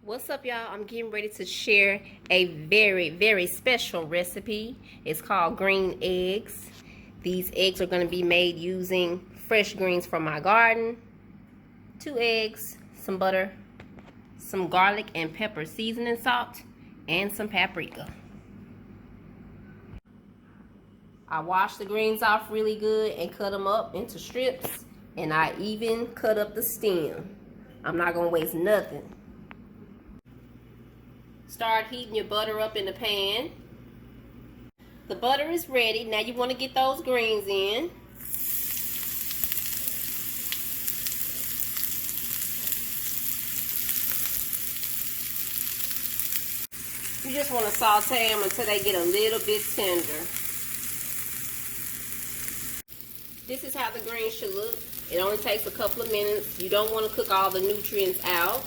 What's up, y'all? I'm getting ready to share a very special recipe. It's called green eggs. These eggs are going to be made using fresh greens from my garden, 2 eggs, some butter, some garlic and pepper seasoning salt, and some paprika. I washed the greens off really good and cut them up into strips, and I even cut up the stem. I'm not going to waste nothing. Start heating your butter up in the pan. The butter is ready. Now you want to get those greens in. You just want to saute them until they get a little bit tender. This is how the greens should look. It only takes a couple of minutes. You don't want to cook all the nutrients out.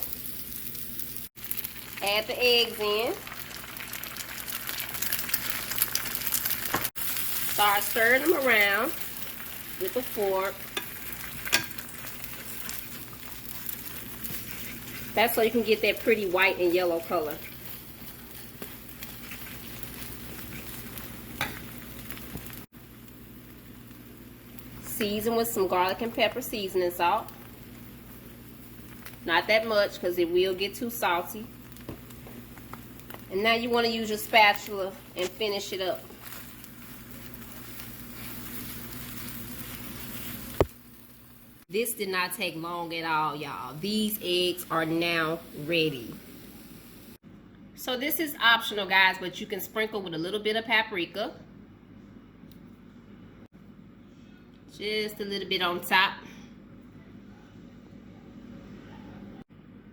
Add the eggs in. Start stirring them around with a fork. That's so you can get that pretty white and yellow color. Season with some garlic and pepper seasoning salt. Not that much because it will get too salty. And now you want to use your spatula and finish it up. This did not take long at all, y'all. These eggs are now ready. So this is optional, guys, but you can sprinkle with a little bit of paprika. Just a little bit on top.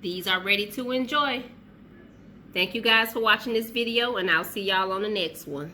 These are ready to enjoy. Thank you guys for watching this video, and I'll see y'all on the next one.